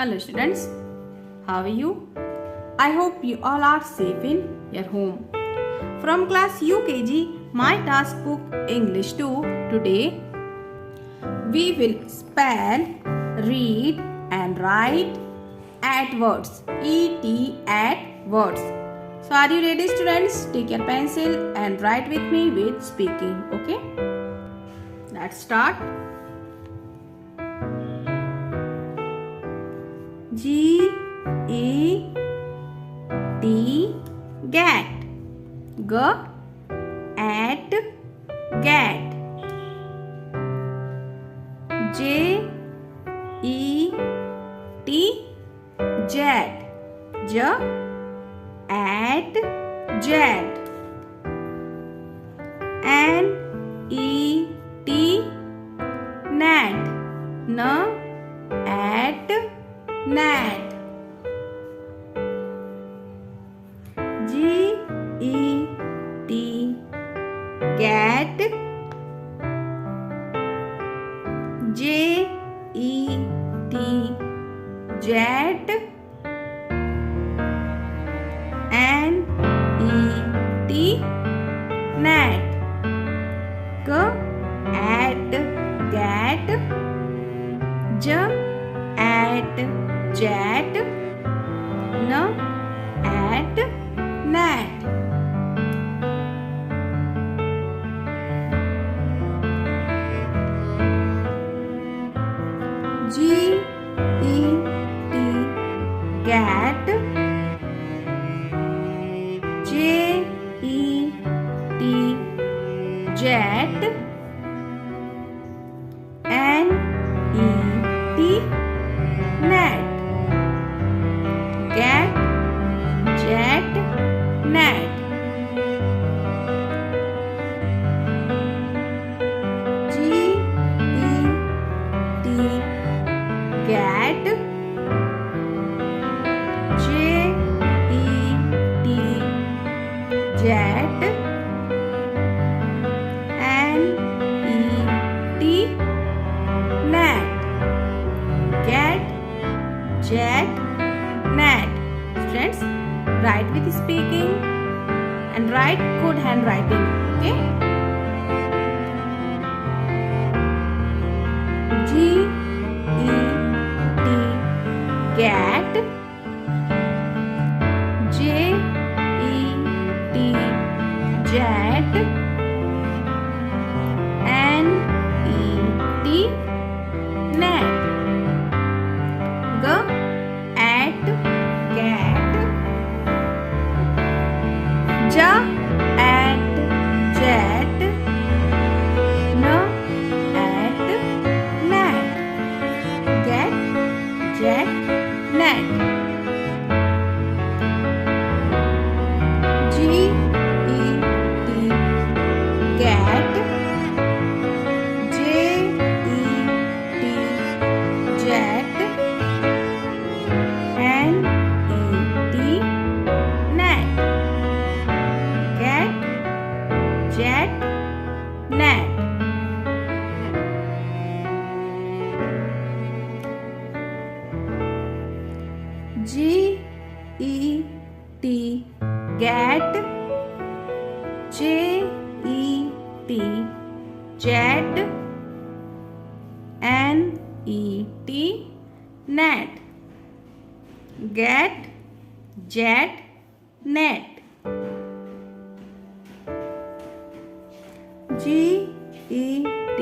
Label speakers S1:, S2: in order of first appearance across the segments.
S1: Hello students, how are you? I hope you all are safe in your home. From class UKG, my task book English 2, today we will spell, read and write at words, ET at words. So are you ready students? Take your pencil and write with me with speaking, okay? Let's start. G E T get, G at get. J E T jet, J at jet. N E T net, N at net. G E T get. J E T jet. N E T net. G at get. J at jet. N at net. G E T get. J E T jet. N E T net. Get, jet, net. G E T get. J E T jet. N E T net. Get, jet, net. Students, write with speaking and write good handwriting. Okay. G E T get. J E T jet. N E T net. G at get. J at jet. N at net. Get, jet, net. G E T get. J E T jet. N E T net. Get, jet, net. G E T get. J E T jet. N E T net. Get, jet, net. G E T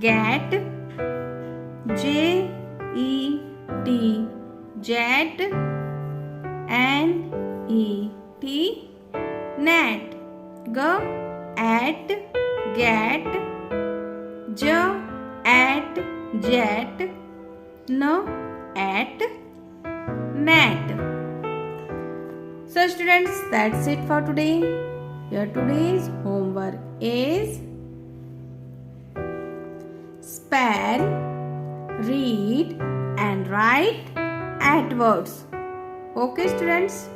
S1: get. J E T jet. N E T net. G at get. J at jet. N at net. So students, that's it for today. Your today's homework is spell, read and write at words. Okay students.